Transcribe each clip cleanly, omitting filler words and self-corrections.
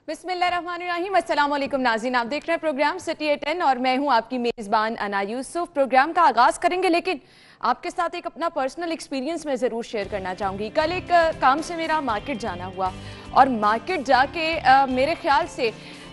बिस्मिल्लाहिर्रहमानिर्रहीम। अस्सलाम वालेकुम नाज़रीन, आप देख रहे हैं प्रोग्राम सिटी एट 10 और मैं हूं आपकी मेज़बान अना यूसुफ। प्रोग्राम का आगाज़ करेंगे लेकिन आपके साथ एक अपना पर्सनल एक्सपीरियंस मैं ज़रूर शेयर करना चाहूँगी। कल एक काम से मेरा मार्केट जाना हुआ और मार्केट जाके मेरे ख्याल से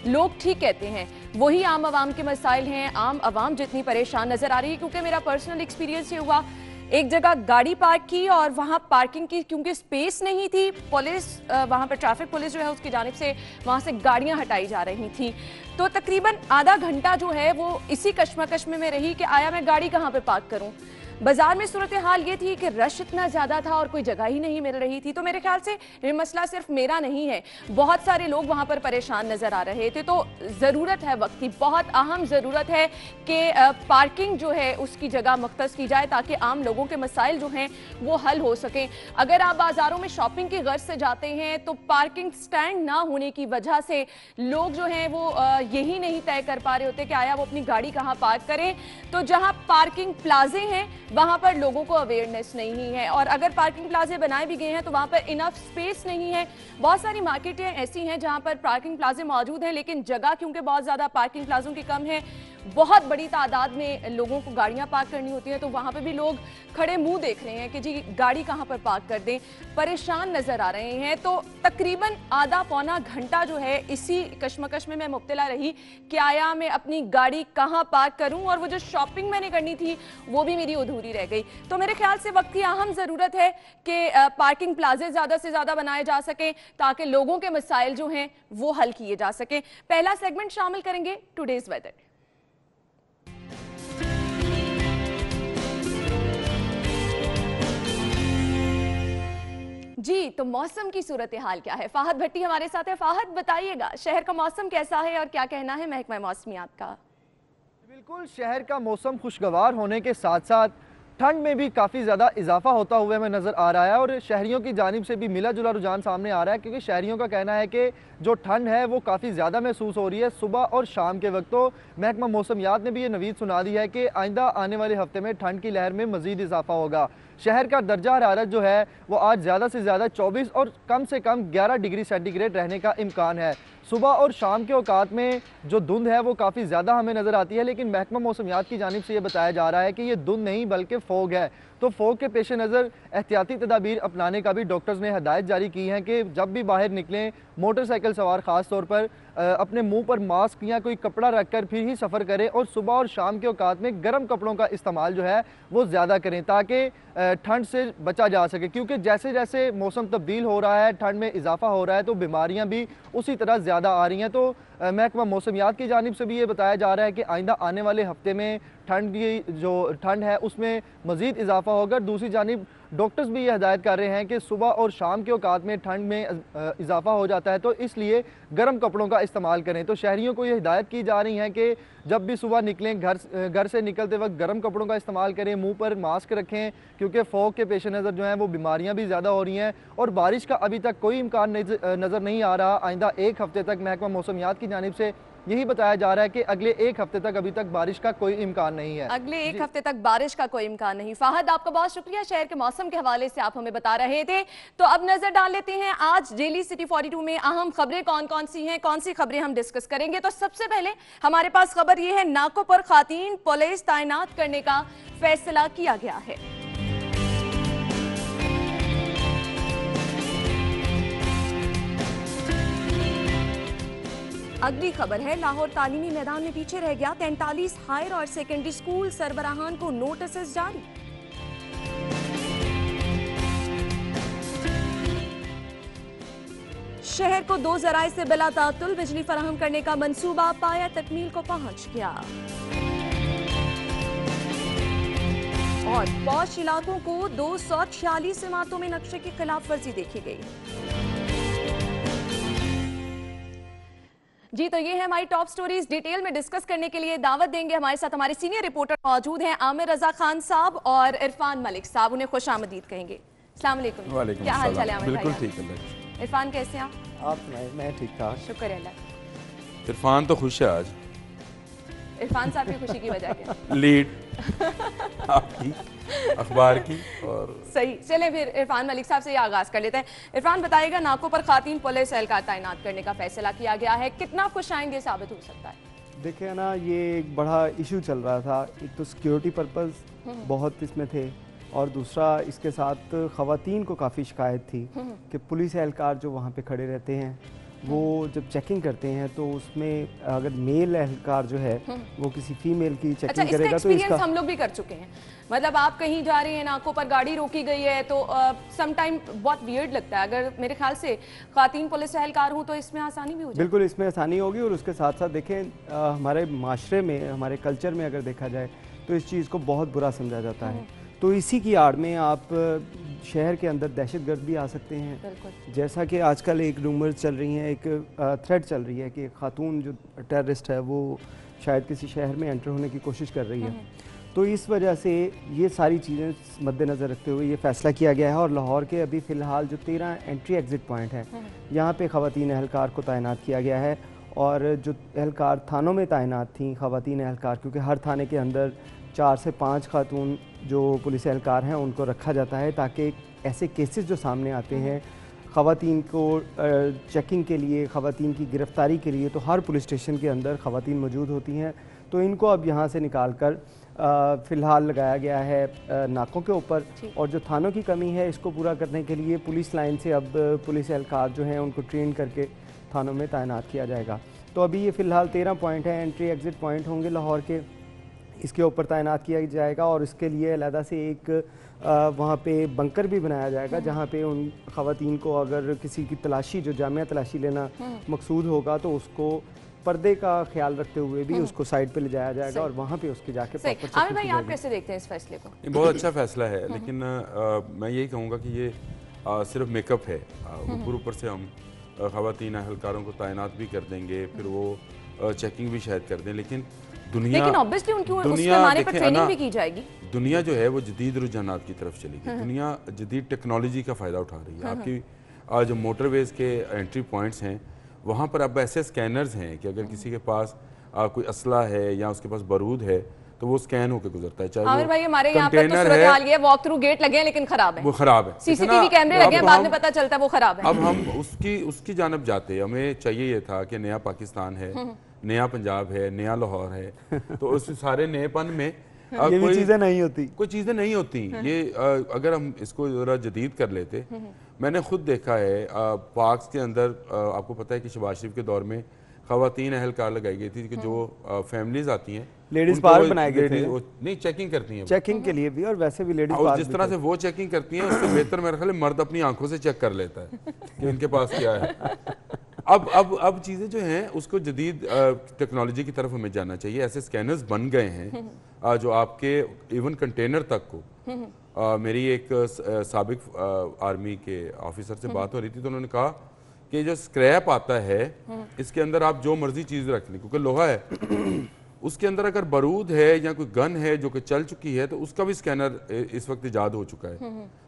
लोग ठीक कहते हैं, वही आम आवाम के मसाइल हैं। आम आवाम जितनी परेशान नज़र आ रही है, क्योंकि मेरा पर्सनल एक्सपीरियंस ये हुआ, एक जगह गाड़ी पार्क की और वहाँ पार्किंग की क्योंकि स्पेस नहीं थी, पुलिस वहाँ पर ट्रैफिक पुलिस जो है उसकी जानिब से वहाँ से गाड़ियाँ हटाई जा रही थी। तो तकरीबन आधा घंटा जो है वो इसी कश्मकश में रही कि आया मैं गाड़ी कहाँ पे पार्क करूँ। बाजार में सूरत हाल ये थी कि रश इतना ज़्यादा था और कोई जगह ही नहीं मिल रही थी। तो मेरे ख्याल से ये मसला सिर्फ मेरा नहीं है, बहुत सारे लोग वहाँ पर परेशान नज़र आ रहे थे। तो ज़रूरत है वक्त की, बहुत अहम ज़रूरत है कि पार्किंग जो है उसकी जगह मुख्तस की जाए ताकि आम लोगों के मसाइल जो हैं वो हल हो सकें। अगर आप बाज़ारों में शॉपिंग की गर्ज से जाते हैं तो पार्किंग स्टैंड ना होने की वजह से लोग जो हैं वो यही नहीं तय कर पा रहे होते कि आया वो अपनी गाड़ी कहाँ पार्क करें। तो जहाँ पार्किंग प्लाजे हैं वहां पर लोगों को अवेयरनेस नहीं है, और अगर पार्किंग प्लाजे बनाए भी गए हैं तो वहां पर इनफ स्पेस नहीं है। बहुत सारी मार्केटें ऐसी हैं जहां पर पार्किंग प्लाजे मौजूद हैं लेकिन जगह क्योंकि बहुत ज़्यादा पार्किंग प्लाजों की कम है, बहुत बड़ी तादाद में लोगों को गाड़ियां पार्क करनी होती हैं, तो वहां पे भी लोग खड़े मुंह देख रहे हैं कि जी गाड़ी कहां पर पार्क कर दें, परेशान नजर आ रहे हैं। तो तकरीबन आधा पौना घंटा जो है इसी कश्मकश में मैं मुब्तला रही कि आया मैं अपनी गाड़ी कहां पार्क करूं, और वो जो शॉपिंग मैंने करनी थी वो भी मेरी अधूरी रह गई। तो मेरे ख्याल से वक्त की अहम ज़रूरत है कि पार्किंग प्लाजे ज़्यादा से ज़्यादा बनाए जा सकें ताकि लोगों के मसाइल जो हैं वो हल किए जा सकें। पहला सेगमेंट शामिल करेंगे टुडेज़ वेदर। जी, तो मौसम की सूरत हाल क्या है? फाहद भट्टी हमारे साथ है। फाहद, बताइएगा शहर का मौसम कैसा है और क्या कहना है महकमा मौसमियात का? बिल्कुल, शहर का मौसम खुशगवार होने के साथ साथ ठंड में भी काफ़ी ज़्यादा इजाफा होता हुआ हमें नज़र आ रहा है, और शहरियों की जानिब से भी मिला जुला रुझान सामने आ रहा है, क्योंकि शहरियों का कहना है कि जो ठंड है वो काफ़ी ज़्यादा महसूस हो रही है सुबह और शाम के वक्त। तो महकमा मौसमियात ने भी ये नवीद सुना दी है कि आइंदा आने वाले हफ्ते में ठंड की लहर में मज़ीद इजाफा होगा। शहर का दर्जा हरारत जो है वो आज ज़्यादा से ज़्यादा 24 और कम से कम 11 डिग्री सेंटीग्रेड रहने का इम्कान है। सुबह और शाम के औकात में जो धुंध है वो काफ़ी ज़्यादा हमें नज़र आती है, लेकिन महकमा मौसमियात की जानिब से ये बताया जा रहा है कि ये धुंध नहीं बल्कि फोग है। तो फोग के पेश नज़र एहतियाती तदाबीर अपनाने का भी डॉक्टर्स ने हदायत जारी की है कि जब भी बाहर निकलें मोटरसाइकिल सवार ख़ास तौर पर अपने मुंह पर मास्क या कोई कपड़ा रखकर फिर ही सफ़र करें, और सुबह और शाम के औकात में गर्म कपड़ों का इस्तेमाल जो है वो ज़्यादा करें ताकि ठंड से बचा जा सके, क्योंकि जैसे जैसे मौसम तब्दील हो रहा है, ठंड में इजाफा हो रहा है, तो बीमारियां भी उसी तरह ज़्यादा आ रही हैं। तो महकमा मौसमियात की जानिब से भी ये बताया जा रहा है कि आइंदा आने वाले हफ्ते में ठंड की जो ठंड है उसमें मज़ीद इजाफा होगा। दूसरी जानिब डॉक्टर्स भी ये हदायत कर रहे हैं कि सुबह और शाम के औकात में ठंड में इजाफा हो जाता है, तो इसलिए गर्म कपड़ों का इस्तेमाल करें। तो शहरियों को ये हिदायत की जा रही है कि जब भी सुबह निकलें घर से निकलते वक्त गर्म कपड़ों का इस्तेमाल करें, मुंह पर मास्क रखें, क्योंकि फॉग के पेश नज़र जो है वो बीमारियां भी ज़्यादा हो रही हैं, और बारिश का अभी तक कोई इम्कान नज़र नहीं आ रहा। आइंदा एक हफ्ते तक महकमा मौसमियात की जानिब से यही बताया जा रहा है कि अगले एक हफ्ते तक अभी तक बारिश का कोई इम्कान नहीं है। अगले एक हफ्ते तक बारिश का कोई इम्कान नहीं। फाहद, आपका बहुत शुक्रिया, शहर के मौसम के हवाले से आप हमें बता रहे थे। तो अब नजर डाल लेते हैं आज डेली सिटी 42 में अहम खबरें कौन कौन सी हैं, कौन सी खबरें हम डिस्कस करेंगे। तो सबसे पहले हमारे पास खबर यह है, नाकों पर खातीन पुलिस तैनात करने का फैसला किया गया है। अगली खबर है, लाहौर तालीमी मैदान में पीछे रह गया, 43 हायर और सेकेंडरी स्कूल सरबराहान को नोटिस जारी। शहर को 2 जराए से बिला तातुल बिजली फराहम करने का मंसूबा पाया तकमील को पहुंच गया, और पौष इलाकों को 246 इमारतों में नक्शे की खिलाफ वर्जी देखी गई। जी, तो ये है हमारी टॉप स्टोरीज। डिटेल में डिस्कस करने के लिए दावत देंगे, हमारे साथ हमारे सीनियर रिपोर्टर मौजूद हैं आमिर रजा खान साहब और इरफान मलिक साहब, उन्हें खुश आमदीद कहेंगे। अस्सलाम वालेकुम। क्या हाल चाल है आमिर? बिल्कुल ठीक है। इरफान कैसे हैं आप? मैं ठीक ठाक, शुक्र अल्लाह। इरफान तो खुश है आज। इरफान साहब की खुशी की वजह क्या? लीड आपकी अखबार की। और सही, चलें फिर इरफान मलिक साहब से ये आगाज कर लेते हैं। इरफान बताइएगा, नाकों पर खातीन पुलिस एहलकार तैनात करने का फैसला किया गया है, कितना खुश आएंगे साबित हो सकता है? देखिए ना, ये एक बड़ा इशू चल रहा था। एक तो सिक्योरिटी पर्पस बहुत इसमें थे, और दूसरा इसके साथ ख़वातीन को काफ़ी शिकायत थी कि पुलिस एहलकार जो वहाँ पे खड़े रहते हैं वो जब चेकिंग करते हैं तो उसमें अगर मेल एहलकार जो है वो किसी फीमेल की चेकिंग अच्छा, करेगा तो एक्सपीरियंस हम लोग भी कर चुके हैं। मतलब आप कहीं जा रहे हैं, नाकों पर गाड़ी रोकी गई है तो सम टाइम बहुत वियर्ड लगता है। अगर मेरे ख्याल से खातीन पुलिस एहलकार हूँ तो इसमें आसानी भी हो जाए। बिल्कुल इसमें आसानी होगी, और उसके साथ साथ देखें हमारे माशरे में, हमारे कल्चर में अगर देखा जाए तो इस चीज़ को बहुत बुरा समझा जाता है। तो इसी की आड़ में आप शहर के अंदर दहशतगर्द भी आ सकते हैं। जैसा कि आजकल एक रूमर्स चल रही हैं, एक थ्रेड चल रही है कि एक खातून जो टेररिस्ट है वो शायद किसी शहर में एंटर होने की कोशिश कर रही है। तो इस वजह से ये सारी चीज़ें मद्देनज़र रखते हुए ये फ़ैसला किया गया है। और लाहौर के अभी फ़िलहाल जो 13 एंट्री एग्ज़िट पॉइंट हैं, यहाँ पे ख़वातीन एहलकार को तैनात किया गया है। और जो एहलकार थानों में तैनात थी ख़वातीन एहलकार, क्योंकि हर थाने के अंदर 4 से 5 खातून जो पुलिस एहलकार हैं उनको रखा जाता है, ताकि ऐसे केसेस जो सामने आते हैं ख़वातीन को चेकिंग के लिए, ख़वातीन की गिरफ़्तारी के लिए, तो हर पुलिस स्टेशन के अंदर ख़वातीन मौजूद होती हैं। तो इनको अब यहाँ से निकाल कर फ़िलहाल लगाया गया है नाकों के ऊपर। और जो थानों की कमी है इसको पूरा करने के लिए पुलिस लाइन से अब पुलिस एहलकार जो हैं उनको ट्रेन करके थानों में तैनात किया जाएगा। तो अभी ये फ़िलहाल 13 पॉइंट हैं, एंट्री एग्ज़िट पॉइंट होंगे लाहौर के, इसके ऊपर तैनात किया जाएगा। और इसके लिए अलहदा से एक वहाँ पे बंकर भी बनाया जाएगा, जहाँ पे उन ख़वातीन को अगर किसी की तलाशी, जो जामिया तलाशी लेना मकसूद होगा, तो उसको पर्दे का ख्याल रखते हुए भी उसको साइड पे ले जाया जाएगा और वहाँ पे उसके जाके प्रॉपर। आमिर भाई, आप कैसे देखते हैं इस फैसले को? ये बहुत अच्छा फैसला है, लेकिन मैं यही कहूँगा कि ये सिर्फ मेकअप है। ऊपर से हम ख़वातीन एहलकारों को तैनात भी कर देंगे, फिर वो चेकिंग भी शायद कर दें, लेकिन लेकिन ऑब्वियसली उनकी उस पैमाने पर ट्रेनिंग भी की जाएगी। दुनिया जो है वो जदीद रुझानात की तरफ चली गई। दुनिया जदीद टेक्नोलॉजी का फ़ायदा उठा रही है। आपकी जो मोटरवेज़ के एंट्री पॉइंट्स हैं वहाँ पर अब ऐसे स्कैनर्स हैं कि अगर किसी के पास कोई असला है या उसके पास बारूद है तो वो स्कैन होकर गुजरता है। चाहे आमिर भाई, हमारे यहाँ पर तो सूरत हाल ये वॉक थ्रू गेट लगे हैं लेकिन खराब है, वो खराब है। सीसीटीवी कैमरे लगे हैं, बाद में पता चलता है वो खराब है। अब हम उसकी जानब जाते, हमें चाहिए ये था कि नया पाकिस्तान है, नया पंजाब है, नया लाहौर है, तो उस सारे नएपन में ये भी चीज़ें नहीं होती, कोई चीज़ें नहीं होती। ये अगर हम इसको ज़रा जदीद कर लेते, मैंने खुद देखा है पार्क्स के अंदर, आपको पता है कि शहबाज शरीफ के दौर में ख़वातीन एहलकार लगाई गई थी कि जो फैमिलीज आती हैं, लेडीज पार्क बनाए गए थे, नहीं चेकिंग करती हैं, चेकिंग के लिए भी, और वैसे भी लेडीज पार्क। जिस तरह से वो चेकिंग करती हैं उससे बेहतर मेरे ख्याल मर्द अपनी आंखों से चेक कर लेता है कि इनके पास क्या है। अब चीज़ें जो हैं उसको जदीद टेक्नोलॉजी की तरफ हमें जाना चाहिए। ऐसे स्कैनर्स बन गए हैं जो आपके इवन कंटेनर तक को मेरी एक साबिक आर्मी के ऑफिसर से बात हो रही थी, तो उन्होंने कहा कि जो स्क्रैप आता है इसके अंदर आप जो मर्जी चीज़ रख लें, क्योंकि लोहा है, उसके अंदर अगर बारूद है या कोई गन है जो कि चल चुकी है तो उसका भी स्कैनर इस वक्त ईजाद हो चुका है।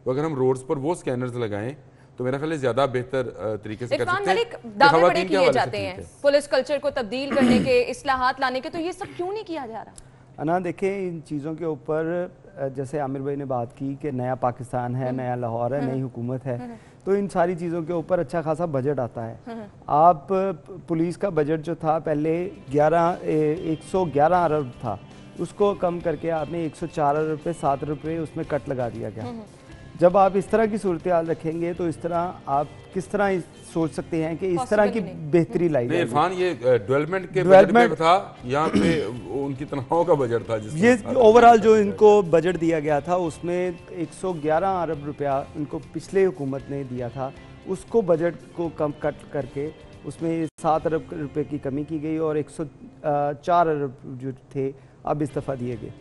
तो अगर हम रोड्स पर वो स्कैनर्स लगाएं तो मेरा ख्याल है ज्यादा बेहतर तरीके से कर सकते हैं। दावे बड़े किए जाते हैं पुलिस कल्चर को तब्दील करने के, इस्लाहात लाने के, तो ये सब क्यों नहीं किया जा रहा? ना देखें, इन चीज़ों के ऊपर जैसे आमिर भाई ने बात की कि नया पाकिस्तान है, नया लाहौर है, नई हुकूमत है, तो इन सारी चीज़ों के ऊपर अच्छा खासा बजट आता है। आप पुलिस का बजट जो था पहले 111 अरब था, उसको कम करके आपने 104 अरब पे 7 रुपये उसमें कट लगा दिया गया। जब आप इस तरह की सूरत हाल रखेंगे तो इस तरह आप किस तरह सोच सकते हैं कि इस तरह की बेहतरी लाई जाए? इरफान, ये डेवलपमेंट के बजट में था, यहाँ पे उनकी तनख्वाहों का बजट था। ये ओवरऑल जो इनको बजट दिया गया था उसमें 111 अरब रुपया इनको पिछले हुकूमत ने दिया था, उसको बजट को कम कट करके उसमें 7 अरब रुपए की कमी की गई और 104 अरब जो थे अब इस दफ़ा दिए गए।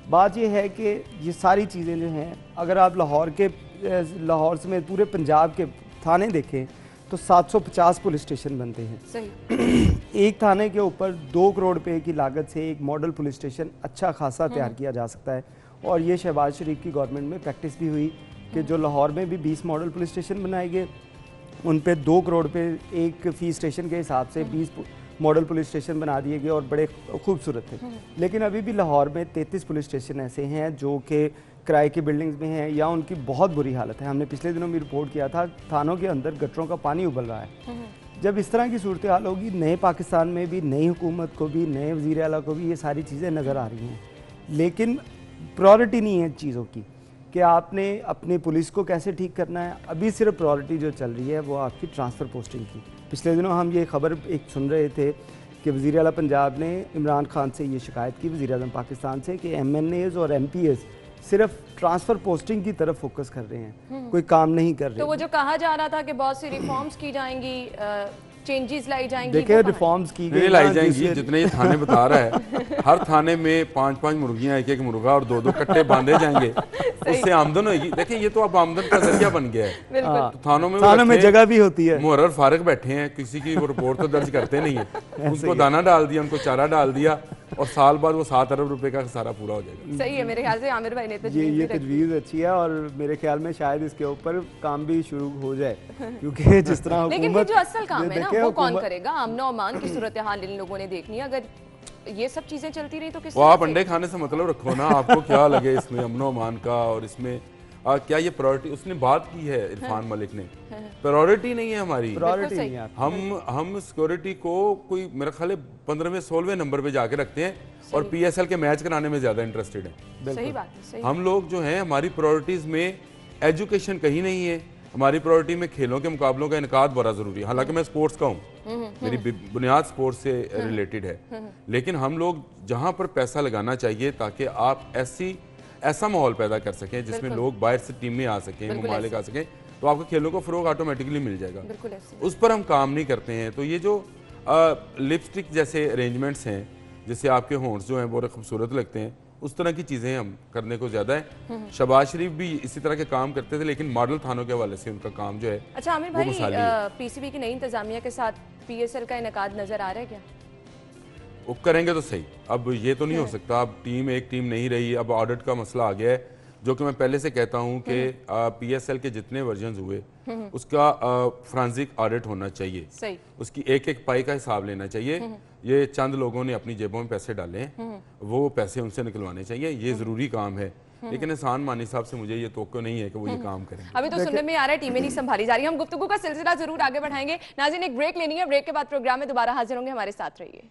बात यह है कि ये सारी चीज़ें जो हैं, अगर आप लाहौर समेत पूरे पंजाब के थाने देखें तो 750 पुलिस स्टेशन बनते हैं। सही। एक थाने के ऊपर 2 करोड़ रुपए की लागत से एक मॉडल पुलिस स्टेशन अच्छा खासा तैयार किया जा सकता है। और ये शहबाज शरीफ की गवर्नमेंट में प्रैक्टिस भी हुई कि जो लाहौर में भी 20 मॉडल पुलिस स्टेशन बनाए गए, उन पे 2 करोड़ रुपये एक फ़ी स्टेशन के हिसाब से 20 मॉडल पुलिस स्टेशन बना दिए गए और बड़े खूबसूरत थे। लेकिन अभी भी लाहौर में 33 पुलिस स्टेशन ऐसे हैं जो कि किराए की बिल्डिंग्स में हैं या उनकी बहुत बुरी हालत है। हमने पिछले दिनों भी रिपोर्ट किया था, थानों के अंदर गटरों का पानी उबल रहा है। जब इस तरह की सूरत हाल होगी, नए पाकिस्तान में भी, नई हुकूमत को भी, नए वज़ीर आला को भी ये सारी चीज़ें नज़र आ रही हैं, लेकिन प्रायोरिटी नहीं है चीज़ों की कि आपने अपनी पुलिस को कैसे ठीक करना है। अभी सिर्फ प्रायोरिटी जो चल रही है वो आपकी ट्रांसफ़र पोस्टिंग की। पिछले दिनों हम ये खबर एक सुन रहे थे कि वज़ीर आला पंजाब ने इमरान खान से ये शिकायत की, वज़ीर आज़म पाकिस्तान से, कि MNAs और MPs सिर्फ ट्रांसफ़र पोस्टिंग की तरफ फोकस कर रहे हैं, कोई काम नहीं कर रहे। तो वो जो कहा जा रहा था कि बहुत सी रिफॉर्म्स की जाएंगी, चेंजेस लाई जाएंगी, देखिए रिफॉर्म्स की गई लाई जाएंगी, जितने ये थाने बता रहा है, हर थाने में 5-5 मुर्गियां, एक मुर्गा और 2-2 कट्टे बांधे जाएंगे, उससे आमदन होगी। देखिए ये तो अब आमदन का जरिया बन गया है। तो थानों में जगह भी होती है, मुहर्रर फारिग बैठे हैं, किसी की वो रिपोर्ट तो दर्ज करते नहीं है, उनको दाना डाल दिया, उनको चारा डाल दिया और साल बाद वो 7 अरब रुपए का खसारा पूरा हो जाएगा। सही है, मेरे ख्याल से आमिर भाई ने ये तजवीज़ अच्छी है और मेरे ख्याल में शायद इसके ऊपर काम भी शुरू हो जाए, क्योंकि जिस तरह लेकिन ये जो असल काम है ना वो कौन करेगा? अमनो अमान की सूरत हाल इन लोगों ने देखनी है। अगर ये सब चीजें चलती रही तो किस वो आप अंडे खाने से मतलब रखो ना, आपको क्या लगे इसमें अमनो अमान का, और इसमें क्या ये प्रायोरिटी उसने बात की है इरफान मलिक ने, प्रायोरिटी नहीं है हमारी, प्रायोरिटी नहीं है। हम सिक्योरिटी को कोई मेरा ख्याल है 15वें-16वें नंबर पे जाके रखते हैं और PSL के मैच कराने में ज्यादा इंटरेस्टेड है। सही बात है, सही। हम लोग जो हैं हमारी प्रायोरिटीज में एजुकेशन कहीं नहीं है, हमारी प्रायोरिटी में खेलों के मुकाबलों का इनकाद बड़ा जरूरी है। हालांकि मैं स्पोर्ट्स का हूँ, मेरी बुनियाद स्पोर्ट्स से रिलेटेड है, लेकिन हम लोग जहां पर पैसा लगाना चाहिए ताकि आप ऐसा माहौल पैदा कर सकें जिसमें लोग बाहर से टीम में आ सकें, ममालिक आ सकें, तो आपको खेलों को फरोग ऑटोमेटिकली मिल जाएगा। उस पर हम काम नहीं करते हैं। तो ये जो लिपस्टिक जैसे अरेंजमेंट्स हैं, जैसे आपके होंठ जो हैं बहुत खूबसूरत लगते हैं, उस तरह की चीज़ें हम करने को ज़्यादा है। शहबाज शरीफ भी इसी तरह के काम करते थे, लेकिन मॉडल थानों के हवाले से उनका काम जो है। अच्छा आमिर भाई, PCB की नई इंतजामिया के साथ PSL का इनेकाद नजर आ रहा है क्या? वो करेंगे तो सही। अब ये तो नहीं हो सकता, अब एक टीम नहीं रही, अब ऑडिट का मसला आ गया है, जो कि मैं पहले से कहता हूँ कि PSL के जितने वर्जन हुए उसका फ्रांसिक ऑडिट होना चाहिए, सही। उसकी एक पाई का हिसाब लेना चाहिए। ये चंद लोगों ने अपनी जेबों में पैसे डाले हैं, वो पैसे उनसे निकलवाने चाहिए, ये जरूरी काम है। लेकिन एहसान मानी साहब से मुझे ये तोक्को नहीं है कि वो ये काम करें। अभी तो सुनने में आ रहा है टीमें नहीं संभाली जा रही। हम गुफ्तगू का सिलसिला जरूर आगे बढ़ाएंगे। नाज़रीन एक ब्रेक लेनी है, ब्रेक के बाद प्रोग्राम में दोबारा हाजिर होंगे, हमारे साथ रहिए।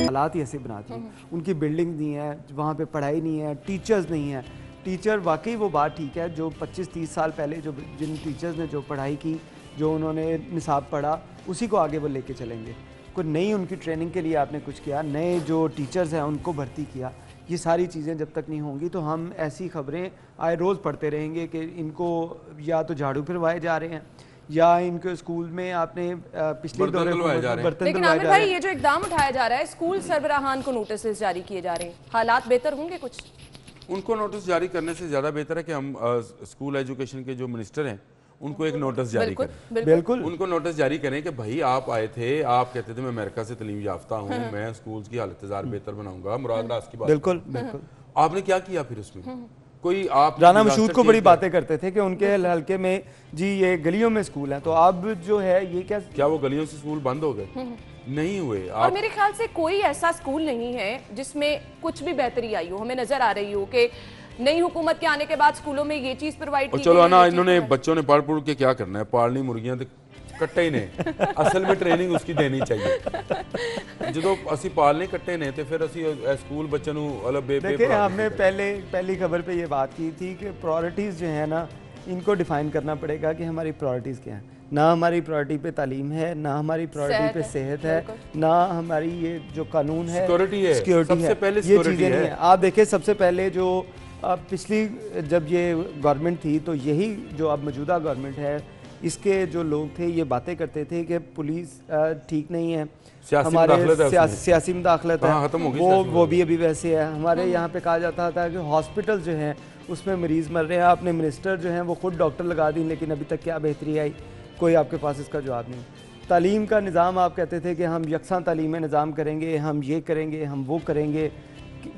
हालात ही ऐसे बना दिए, उनकी बिल्डिंग नहीं है, वहाँ पे पढ़ाई नहीं है, टीचर्स नहीं है। टीचर वाकई वो बात ठीक है, जो 25-30 साल पहले जो जिन टीचर्स ने जो पढ़ाई की, जो उन्होंने निसाब पढ़ा, उसी को आगे वो लेके चलेंगे। कोई नई उनकी ट्रेनिंग के लिए आपने कुछ किया, नए जो टीचर्स हैं उनको भर्ती किया, ये सारी चीज़ें जब तक नहीं होंगी तो हम ऐसी खबरें आए रोज़ पढ़ते रहेंगे कि इनको या तो झाड़ू फिरवाए जा रहे हैं या इनके स्कूल में आपने पिछले दौरे बर्तन। लेकिन आमिर भाई ये जो इकदाम उठाया जा रहा है, स्कूल सरबराहान को नोटिस जारी किए जा रहे हैं, हालात बेहतर होंगे कुछ? उनको नोटिस जारी करने से ज़्यादा बेहतर है कि हम स्कूल एजुकेशन के जो मिनिस्टर हैं उनको एक नोटिस जारी करें। बिल्कुल उनको नोटिस जारी करें कि भाई आप आए थे, आप कहते थे मैं अमेरिका से तलीम याफ्ता हूँ, मैं स्कूल की हालत बेहतर बनाऊंगा, मुराद रास की बात। बिल्कुल बिल्कुल। आपने क्या किया फिर उसमें? कोई आप राना मशहूद को बड़ी बातें करते थे कि उनके हल्के में जी ये गलियों में स्कूल है, तो अब जो है ये क्या वो गलियों से स्कूल बंद हो गए? नहीं हुए। और मेरे ख्याल से कोई ऐसा स्कूल नहीं है जिसमें कुछ भी बेहतरी आई हो, हमें नजर आ रही हो कि नई हुकूमत के आने के बाद स्कूलों में ये चीज प्रोवाइड की। चलो ना, इन्होंने बच्चों ने पढ़ के क्या करना है, पालनी मुर्गियां कट्टे ही ने असल में ट्रेनिंग उसकी देनी चाहिए। जो असि पालने कट्टे ने तो फिर असि स्कूल बच्चों को अलग देखिए हमने पहली खबर पे ये बात की थी कि प्रायोरिटीज़ जो है ना, इनको डिफाइन करना पड़ेगा कि हमारी प्रायोरिटीज़ क्या हैं। ना हमारी प्रायोरिटी पे तालीम है, ना हमारी प्रायोरिटी पे सेहत है, ना हमारी ये जो कानून है सिक्योरिटी है, ये चीज़ें नहीं है। आप देखिए सबसे पहले जो पिछली जब ये गवर्नमेंट थी तो यही जो अब मौजूदा गवर्नमेंट है इसके जो लोग थे ये बातें करते थे कि पुलिस ठीक नहीं है, हमारे सियासी मुदाखलत है, वो भी अभी वैसे है। हमारे यहाँ पे कहा जाता था कि हॉस्पिटल जो हैं उसमें मरीज़ मर रहे हैं, आपने मिनिस्टर जो हैं वो खुद डॉक्टर लगा दी, लेकिन अभी तक क्या बेहतरी आई, कोई आपके पास इसका जवाब नहीं। तालीम का निज़ाम आप कहते थे कि हम यकसा तालीमी निज़ाम करेंगे, हम ये करेंगे, हम वो करेंगे।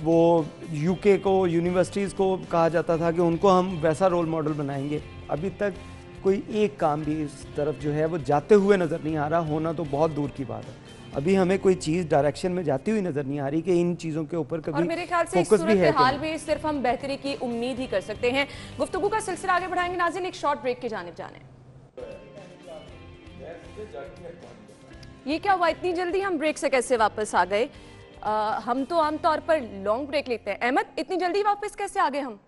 वो UK को यूनिवर्सिटीज़ को कहा जाता था कि उनको हम वैसा रोल मॉडल बनाएंगे। अभी तक कोई एक काम भी इस तरफ जो है वो जाते हुए नज़र नहीं आ रहा, होना तो बहुत दूर की बात है। अभी हमें कोई चीज़ डायरेक्शन में जाती हुई नज़र नहीं आ रही कि इन चीज़ों के ऊपर कभी और मेरे ख्याल से इस फोकस भी है सूरत हाल में सिर्फ हम बेहतरी की उम्मीद ही कर सकते हैं। गुफ्तगू का सिलसिला आगे बढ़ाएंगे नाज़रीन, एक शॉर्ट ब्रेक की जानिब जाने। ये क्या हुआ, इतनी जल्दी हम ब्रेक से कैसे वापस आ गए? हम तो आमतौर पर लॉन्ग ब्रेक लेते हैं। अहमद, इतनी जल्दी वापस कैसे आ गए हम?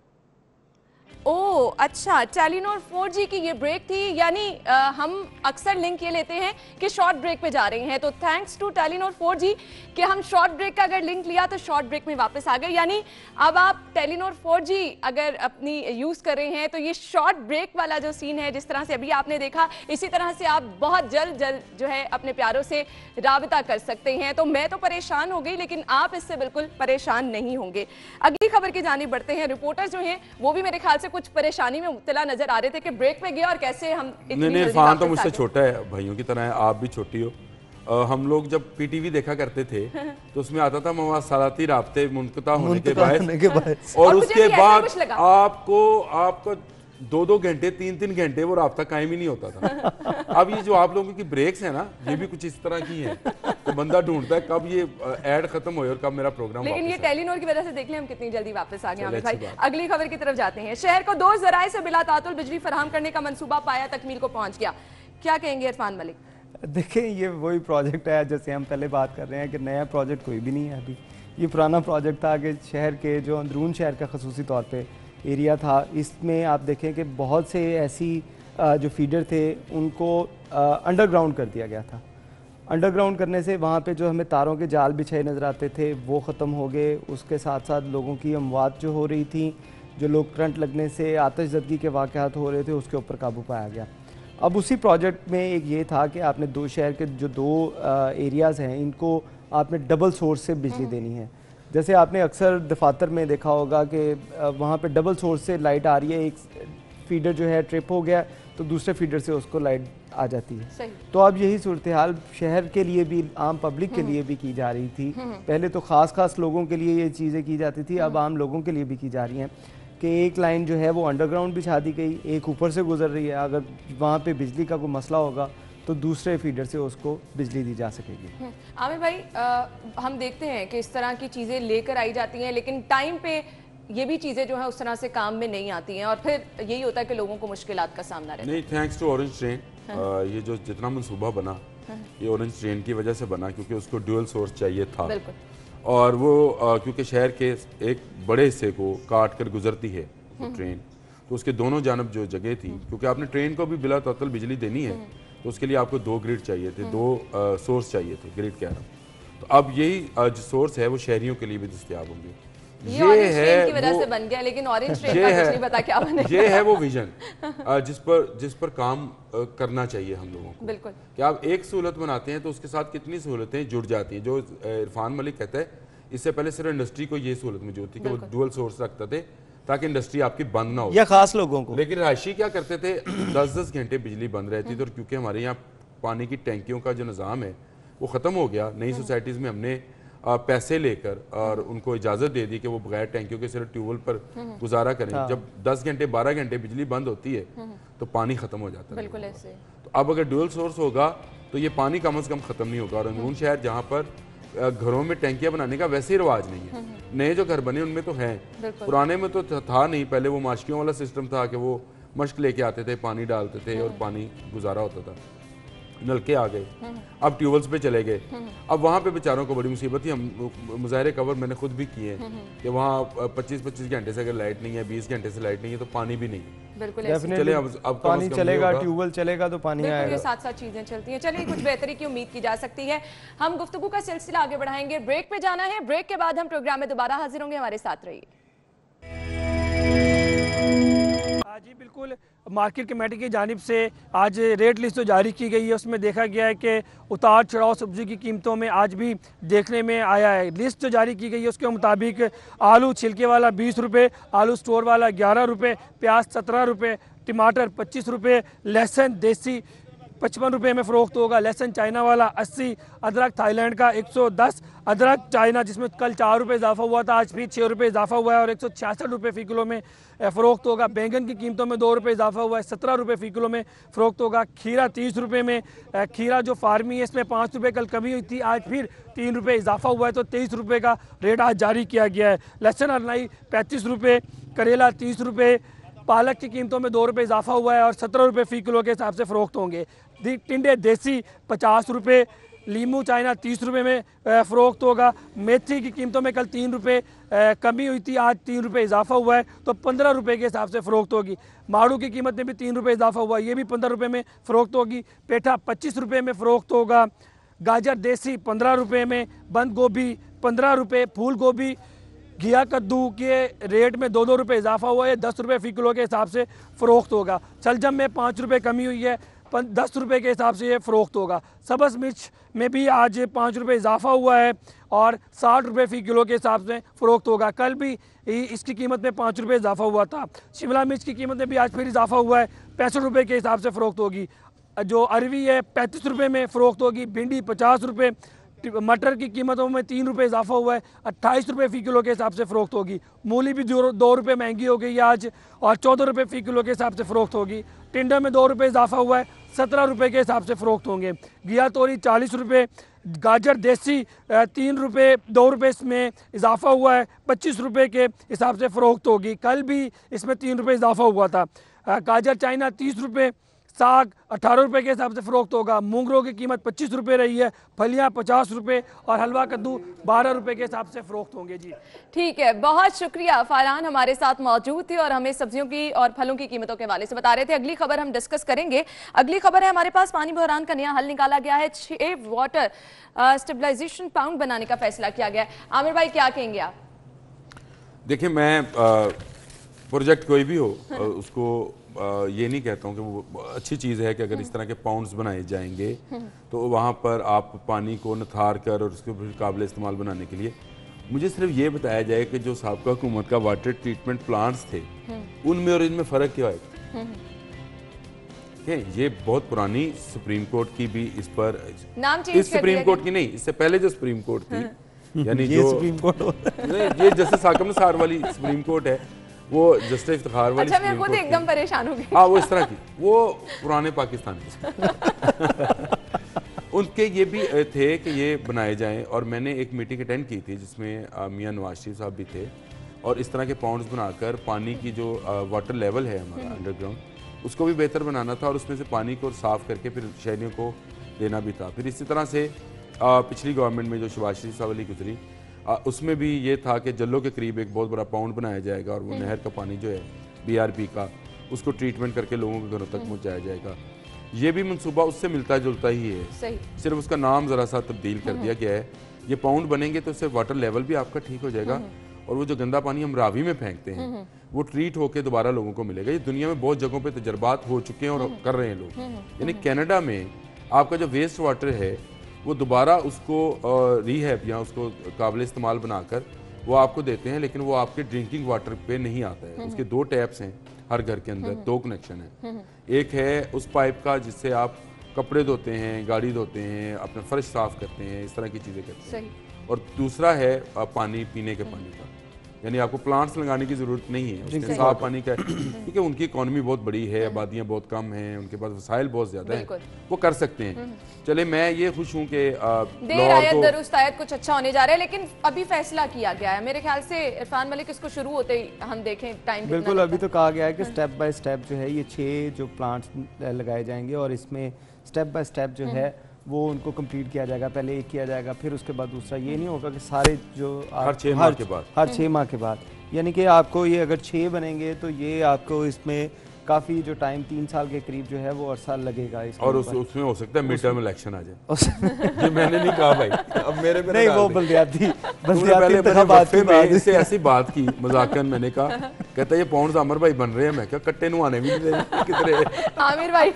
ओह अच्छा, टेलीनॉर 4G की ये ब्रेक थी, यानी हम अक्सर लिंक ये लेते हैं कि शॉर्ट ब्रेक पे जा रहे हैं, तो थैंक्स टू टेलीनॉर 4G कि हम शॉर्ट ब्रेक का अगर लिंक लिया तो शॉर्ट ब्रेक में वापस आ गए। यानी अब आप टेलीनॉर 4G अगर अपनी यूज़ कर रहे हैं तो ये शॉर्ट ब्रेक वाला जो सीन है, जिस तरह से अभी आपने देखा, इसी तरह से आप बहुत जल्द जो है अपने प्यारों से राबता कर सकते हैं। तो मैं तो परेशान हो गई, लेकिन आप इससे बिल्कुल परेशान नहीं होंगे। अगली खबर की जानिब बढ़ते हैं। रिपोर्टर्स जो हैं वो भी मेरे ख्याल से कुछ परेशानी में मुब्तला नजर आ रहे थे कि ब्रेक पे गया और कैसे हम नहीं, इरफान तो मुझसे छोटा है, भाइयों की तरह है, आप भी छोटी हो। हम लोग जब पीटीवी देखा करते थे तो उसमें आता था मवासालाती राब्ते मुनक़ता होने के बाद और उसके बाद आपको 2-2 घंटे 3-3 घंटे वो राब्ता कायम ही नहीं होता था। अब ये जो आप लोगों की ब्रेक्स है ना, ये भी कुछ इस तरह की हैं, तो बंदा ढूंढता है कब ये ऐड खत्म हो और कब मेरा प्रोग्राम। लेकिन ये टेलीनॉर की वजह से देख लें हम कितनी जल्दी वापस आ गए आमिर भाई। अगली खबर की तरफ जाते हैं। शहर को 2 ज़राए से बिला तातुल बिजली फराहम करने का मंसूबा पाया तकमील को पहुंच गया। क्या कहेंगे इरफान मलिक? देखिए, ये वही प्रोजेक्ट है जैसे हम पहले बात कर रहे हैं कि नया प्रोजेक्ट कोई भी नहीं है अभी। ये पुराना प्रोजेक्ट था कि शहर के जो अंदरून शहर का खसूसी तौर पे एरिया था, इसमें आप देखें कि बहुत से ऐसी जो फीडर थे उनको अंडरग्राउंड कर दिया गया था। अंडरग्राउंड करने से वहाँ पे जो हमें तारों के जाल बिछाए नज़र आते थे वो ख़त्म हो गए। उसके साथ साथ लोगों की अमवात जो हो रही थी, जो लोग करंट लगने से आतिशज़दगी के वाक़यात हो रहे थे, उसके ऊपर काबू पाया गया। अब उसी प्रोजेक्ट में एक ये था कि आपने 2 शहर के जो 2 एरियाज़ हैं इनको आपने डबल सोर्स से बिजली देनी है। जैसे आपने अक्सर दफातर में देखा होगा कि वहाँ पे डबल सोर्स से लाइट आ रही है, एक फीडर जो है ट्रिप हो गया तो दूसरे फीडर से उसको लाइट आ जाती है। सही। तो अब यही सूरत हाल शहर के लिए भी, आम पब्लिक के लिए भी की जा रही थी। पहले तो ख़ास लोगों के लिए ये चीज़ें की जाती थी, अब आम लोगों के लिए भी की जा रही हैं कि एक लाइन जो है वो अंडरग्राउंड बिछा दी गई, एक ऊपर से गुजर रही है। अगर वहाँ पे बिजली का कोई मसला होगा तो दूसरे फीडर से उसको बिजली दी जा सकेगी। आमिर भाई, हम देखते हैं कि इस तरह की चीज़ें लेकर आई जाती हैं, लेकिन टाइम पे ये भी चीज़ें जो है उस तरह से काम में नहीं आती हैं और फिर यही होता है कि लोगों को मुश्किलात का सामना रहता है। नहीं, थैंक्स टू ऑरेंज ट्रेन, ये जो जितना मंसूबा बना ये ऑरेंज ट्रेन की वजह से बना, क्योंकि उसको ड्यूअल सोर्स चाहिए था। और वो क्योंकि शहर के एक बड़े हिस्से को काट कर गुजरती है ट्रेन, तो उसके दोनों जानब जो जगह थी, क्योंकि आपने ट्रेन को भी बिला तातुल बिजली देनी है तो उसके लिए आपको 2 ग्रिड चाहिए थे, 2 सोर्स चाहिए थे, ग्रिड कह रहा हूँ। तो अब यही जो सोर्स है वो शहरियों के लिए भी दस्तयाब होंगे। ये है की वजह से बन गया, लेकिन ऑरेंज ट्रेन का कुछ नहीं पता क्या बनेगा। ये है वो विजन जिस पर काम करना चाहिए हम लोगों को। बिल्कुल कि आप एक सहूलत बनाते हैं तो उसके साथ कितनी सहूलतें जुड़ जाती हैं। जो इरफान मलिक कहता है, इससे पहले सिर्फ इंडस्ट्री को ये सहूलत मौजूद थी कि वो डुअल सोर्स रखते थे ताकि इंडस्ट्री आपकी बंद ना हो, या खास लोगों को। लेकिन रहायशी क्या करते थे, 10-10 घंटे बिजली बंद रहती थी। और क्योंकि हमारे यहाँ पानी की टैंकियों का जो निज़ाम है वो ख़त्म हो गया, नई सोसाइटीज़ में हमने पैसे लेकर और उनको इजाज़त दे दी कि वो बगैर टैंकियों के सिर्फ ट्यूबवेल पर गुजारा करें। जब 10 घंटे 12 घंटे बिजली बंद होती है तो पानी ख़त्म हो जाता है। बिल्कुल ऐसे। तो अब अगर डुअल सोर्स होगा तो ये पानी कम से कम ख़त्म नहीं होगा। और अंदरून शहर जहाँ पर घरों में टैंकियाँ बनाने का वैसे ही रिवाज नहीं है, नए जो घर बने उनमें तो हैं, पुराने में तो था नहीं। पहले वो माशकियों वाला सिस्टम था कि वो मश्क लेके आते थे, पानी डालते थे और पानी गुजारा होता था। नलके आ गए, अब ट्यूबवेल्स पे चले गए। अब वहाँ पे बेचारों को बड़ी मुसीबत थी। हम मुजाहरे कवर मैंने खुद भी किए कि वहाँ 25-25 घंटे से अगर लाइट नहीं है, 20 घंटे से लाइट नहीं है तो पानी भी नहीं। बिल्कुल चले, अब पानी चलेगा, ट्यूबवेल चलेगा तो पानी आएगा। साथ साथ चीजें चलती हैं। चलिए, कुछ बेहतरी की उम्मीद की जा सकती है। हम गुफ्तगू का सिलसिला आगे बढ़ाएंगे, ब्रेक पे जाना है। ब्रेक के बाद हम प्रोग्राम में दोबारा हाजिर होंगे, हमारे साथ रहिए। जी बिल्कुल, मार्केट कमेटी की जानिब से आज रेट लिस्ट जो जारी की गई है उसमें देखा गया है कि उतार चढ़ाव सब्जी की कीमतों में आज भी देखने में आया है। लिस्ट जो जारी की गई है उसके मुताबिक आलू छिलके वाला 20 रुपये, आलू स्टोर वाला 11 रुपये, प्याज 17 रुपये, टमाटर 25 रुपये, लहसुन देसी 55 रुपये में फ़रोख्त होगा। लहसुन चाइना वाला 80, अदरक थाईलैंड का 110, अदरक चाइना जिसमें कल 4 रुपये इजाफा हुआ था, आज फिर 6 रुपये इजाफा हुआ है और 166 रुपये फ़ी किलो में फ़रोख्त होगा। बैंगन की कीमतों में 2 रुपये इजाफा हुआ है, 17 रुपये फ़ी किलो में फ़रोख्त होगा। खीरा 30 रुपये में, खीरा जो फार्मी है इसमें 5 रुपये कल कमी हुई थी, आज फिर 3 रुपये इजाफा हुआ है, तो 23 रुपये का रेट आज जारी किया गया है। लहसुन अरनाई 35 रुपये, करेला 30 रुपये, पालक की कीमतों में 2 रुपये इजाफा हुआ है और 17 रुपये फ़ी किलो के हिसाब से फ़रोख्त होंगे। टिंडे देसी 50 रुपये, लीमू चाइना 30 रुपये में फ़रोख्त होगा। मेथी की कीमतों में कल 3 रुपये कमी हुई थी, आज 3 रुपये इजाफा हुआ है, तो 15 रुपये के हिसाब से फ़रोख्त होगी। माड़ू की कीमत में भी 3 रुपये इजाफा हुआ है, ये भी 15 रुपये में फ़रोख्त होगी। पेठा 25 रुपये में फ़रोख्त होगा। गाजर देसी 15 रुपये में, बंद गोभी 15 रुपये, फूल गोभी, घिया कद्दू के रेट में 2-2 रुपये इजाफा हुआ है, 10 रुपये फ़ी किलो के हिसाब से फ़रोख्त होगा। शलजम में 5 रुपये कमी हुई है, 10 रुपये के हिसाब से ये फ़रोख्त होगा। सब्ज़ मिर्च में भी आज 5 रुपये इजाफा हुआ है और 60 रुपये फ़ी किलो के हिसाब से फ़रोख्त होगा। कल भी इसकी कीमत में 5 रुपये इजाफा हुआ था। शिमला मिर्च की कीमत में भी आज फिर इजाफा हुआ है, 65 रुपये के हिसाब से फ़रोख्त होगी। जो अरवी है 35 रुपये में फ़रोख्त होगी। भिंडी 50 रुपये, मटर की कीमतों में 3 रुपये इजाफा हुआ है, 28 रुपये फ़ी किलो के हिसाब से फ़रोख्त होगी। मूली भी 2 रुपये महंगी हो गई आज और 14 रुपये फ़ी किलो के हिसाब से फ़रोख्त होगी। टिंडा में 2 रुपये इजाफा हुआ है, 17 रुपये के हिसाब से फ़रोख्त होंगे। घिया तोरी 40 रुपये, गाजर देसी 3 रुपये, 2 रुपये इसमें इजाफा हुआ है, 25 रुपये के हिसाब से फ़रोख्त होगी। कल भी इसमें 3 रुपये इजाफा हुआ था। गाजर चाइना 30 रुपये, साग 18 रुपये के हिसाब से फ़रोख्त होगा। मूंगरों की कीमत 25 रुपये रही है, फलियाँ 50 रुपये और हलवा कद्दू 12 रुपये के हिसाब से फ़रोख्त होंगे। जी ठीक है, बहुत शुक्रिया। फ़रहान हमारे साथ मौजूद थे और हमें सब्जियों की और फलों की कीमतों के हवाले से बता रहे थे। अगली खबर हम डिस्कस करेंगे। अगली खबर है हमारे पास, पानी बहरान का नया हल निकाला गया है। 6 वाटर स्टेबलाइजेशन पाउंड बनाने का फैसला किया गया है। आमिर भाई क्या कहेंगे आप? देखिए, मैं प्रोजेक्ट कोई भी हो उसको ये नहीं कहता हूँ कि वो अच्छी चीज़ है कि अगर इस तरह के पाउंड्स बनाए जाएंगे तो वहाँ पर आप पानी को नथार कर और उसके फिर काबिल इस्तेमाल बनाने के लिए मुझे सिर्फ ये बताया जाए कि जो साबका हुकूमत का वाटर ट्रीटमेंट प्लांट्स थे उनमें और इनमें फ़र्क क्या है। ये बहुत पुरानी सुप्रीम कोर्ट की भी इस पर नाम चेंज इस सुप्रीम कोर्ट की नहीं, इससे पहले जो सुप्रीम कोर्ट थी यानी ये जो सुप्रीम कोर्ट ये जस्टिस हाकिम निसार वाली सुप्रीम कोर्ट है, वो जस्टिस इफ्तिखार वाली अच्छा, मैं खुद एकदम परेशान हो गई। हाँ, वो इस तरह की, वो पुराने पाकिस्तान की उनके ये भी थे कि ये बनाए जाएं। और मैंने एक मीटिंग अटेंड की थी जिसमें मियां नवाज शरीफ साहब भी थे और इस तरह के पाउंड्स बनाकर पानी की जो वाटर लेवल है हमारा अंडरग्राउंड उसको भी बेहतर बनाना था और उसमें से पानी को साफ़ करके फिर शहरियों को देना भी था। फिर इसी तरह से पिछली गवर्नमेंट में जो शहबाज शरीफ साहब वाली गुजरी उसमें भी ये था कि जल्लो के करीब एक बहुत बड़ा पाउंड बनाया जाएगा और वो नहर का पानी जो है BRP का उसको ट्रीटमेंट करके लोगों के घरों तक पहुँचाया जाएगा। ये भी मंसूबा उससे मिलता जुलता ही है, सही। सिर्फ उसका नाम ज़रा सा तब्दील कर दिया गया है। ये पाउंड बनेंगे तो उससे वाटर लेवल भी आपका ठीक हो जाएगा और वो जो गंदा पानी हम रावी में फेंकते हैं वो ट्रीट होकर दोबारा लोगों को मिलेगा। ये दुनिया में बहुत जगहों पे तजर्बात हो चुके हैं और कर रहे हैं लोग। यानी कनाडा में आपका जो वेस्ट वाटर है वो दोबारा उसको रीहैब या उसको काबिल इस्तेमाल बनाकर वो आपको देते हैं, लेकिन वो आपके ड्रिंकिंग वाटर पे नहीं आता है। उसके 2 टैप्स हैं हर घर के अंदर, 2 कनेक्शन है। एक है उस पाइप का जिससे आप कपड़े धोते हैं, गाड़ी धोते हैं, अपना फर्श साफ करते हैं, इस तरह की चीज़ें करते हैं। और दूसरा है पानी पीने के पानी का, यानी आपको प्लांट्स लगाने की ज़रूरत नहीं है, उसके साफ पानी का क्योंकि उनकी इकॉनमी बहुत बड़ी है, आबादियाँ बहुत कम हैं, उनके पास वसाइल बहुत ज़्यादा हैं, वो कर सकते हैं। चले, मैं ये खुश हूँ कि देर आयत दुरुस्त आयत कुछ अच्छा होने जा रहा है, लेकिन अभी फैसला किया गया है। मेरे ख्याल से इरफान मलिक इसको शुरू होते ही हम देखें टाइम बिल्कुल। अभी तो कहा गया है कि स्टेप बाय स्टेप जो है ये 6 जो प्लांट्स लगाए जाएंगे और इसमें स्टेप बाय स्टेप जो है वो उनको कंप्लीट किया जाएगा। पहले एक किया जाएगा, फिर उसके बाद दूसरा। ये नहीं होगा कि सारे जो हर 6 माह के बाद, हर 6 माह के बाद, यानी कि आपको ये अगर 6 बनेंगे तो ये आपको इसमें काफ़ी जो टाइम 3 साल के करीब जो है वो अरसा लगेगा। और उसमें हो सकता है मिड टर्म इलेक्शन आ जाए। ये मैंने नहीं कहा भाई, अब मेरे पे नहीं, वो बल्दियाती इससे ऐसी बात की मजाकन, मैंने कहा कहता ये पाउंड्स आमिर भाई बन रहे हैं। मैं क्या कट्टे नु आने भी नहीं कितने आमिर भाई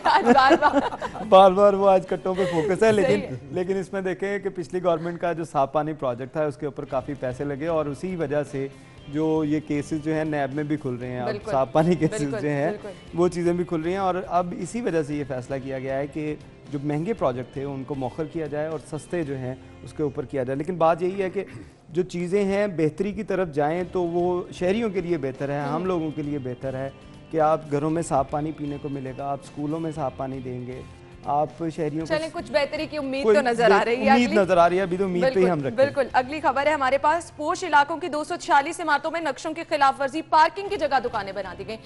बार बार वो आज कट्टों पे फोकस है। लेकिन इसमें देखें कि पिछली गवर्नमेंट का जो साफ पानी प्रोजेक्ट था उसके ऊपर काफ़ी पैसे लगे और उसी वजह से जो ये केसेस जो हैं नैब में भी खुल रहे हैं। अब साफ पानी केसेस जो हैं वो चीज़ें भी खुल रही हैं और अब इसी वजह से ये फैसला किया गया है कि जो महंगे प्रोजेक्ट थे उनको मौखर किया जाए और सस्ते जो हैं उसके ऊपर किया जाए। लेकिन बात यही है कि जो चीज़ें हैं बेहतरी की तरफ जाएं तो वो शहरियों के लिए बेहतर है, हम लोगों के लिए बेहतर है कि आप घरों में साफ़ पानी पीने को मिलेगा, आप स्कूलों में साफ़ पानी देंगे, आप शहरियों को चलें, कुछ बेहतरी की उम्मीद तो नजर आ रही है। उम्मीद नजर आ रही है, अभी तो उम्मीद पे ही हम रखते हैं। बिल्कुल। अगली खबर है हमारे पास, पोश इलाकों की 246 इमारतों में नक्शों की खिलाफ वर्जी, पार्किंग की जगह दुकानें बना दी गई।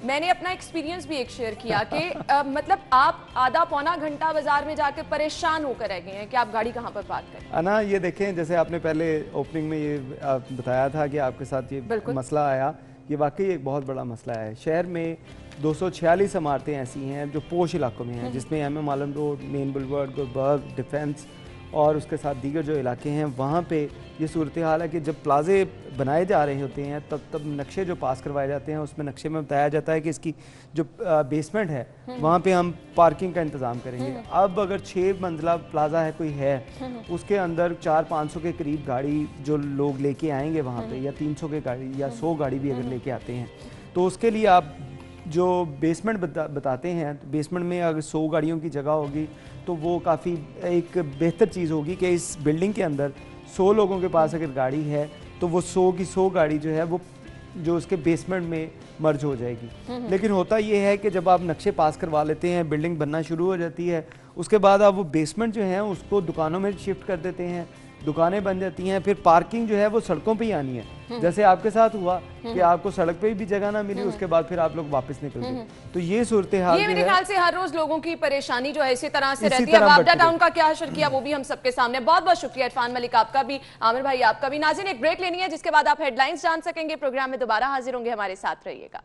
मैंने अपना एक्सपीरियंस भी एक शेयर किया कि मतलब आप आधा पौना घंटा बाजार में जाकर परेशान होकर रह गए हैं कि आप गाड़ी कहाँ पर पार्क करें। अना, ये देखें, जैसे आपने पहले ओपनिंग में ये बताया था कि आपके साथ ये मसला आया, ये वाकई एक बहुत बड़ा मसला है। शहर में 246 इमारतें ऐसी हैं जो पोश इलाकों में हैं, जिसमें MM Alam road, main boulevard, Gulberg, defence और उसके साथ दीगर जो इलाके हैं, वहाँ पे ये सूरत हाल है कि जब प्लाजे बनाए जा रहे होते हैं तब नक्शे जो पास करवाए जाते हैं उसमें नक्शे में बताया जाता है कि इसकी जो बेसमेंट है वहाँ पे हम पार्किंग का इंतज़ाम करेंगे। अब अगर 6 मंजिला प्लाजा है, कोई है, उसके अंदर 400-500 के करीब गाड़ी जो लोग लेके आएंगे वहाँ पे, या 300 के गाड़ी या 100 गाड़ी भी अगर लेके आते हैं, तो उसके लिए आप जो बेसमेंट बताते हैं, तो बेसमेंट में अगर 100 गाड़ियों की जगह होगी तो वो काफ़ी एक बेहतर चीज़ होगी कि इस बिल्डिंग के अंदर 100 लोगों के पास अगर गाड़ी है तो वो 100 की 100 गाड़ी जो है वो जो उसके बेसमेंट में मर्ज हो जाएगी। लेकिन होता ये है कि जब आप नक्शे पास करवा लेते हैं, बिल्डिंग बनना शुरू हो जाती है, उसके बाद आप वो बेसमेंट जो है उसको दुकानों में शिफ्ट कर देते हैं, दुकानें बन जाती हैं, फिर पार्किंग जो है वो सड़कों पे ही आनी है। जैसे आपके साथ हुआ कि आपको सड़क पे भी जगह ना मिली, उसके बाद फिर आप लोग वापस निकल गए। तो ये सूरत हाल ये मेरे ख्याल से हर रोज लोगों की परेशानी जो है इसी तरह से रहती है। वापडा टाउन का क्या हशर किया वो भी हम सबके सामने। बहुत बहुत शुक्रिया इरफान मलिक आपका भी, आमिर भाई आपका भी। नाज़रीन, एक ब्रेक लेनी है जिसके बाद आप हेडलाइंस जान सकेंगे। प्रोग्राम में दोबारा हाजिर होंगे, हमारे साथ रहिएगा।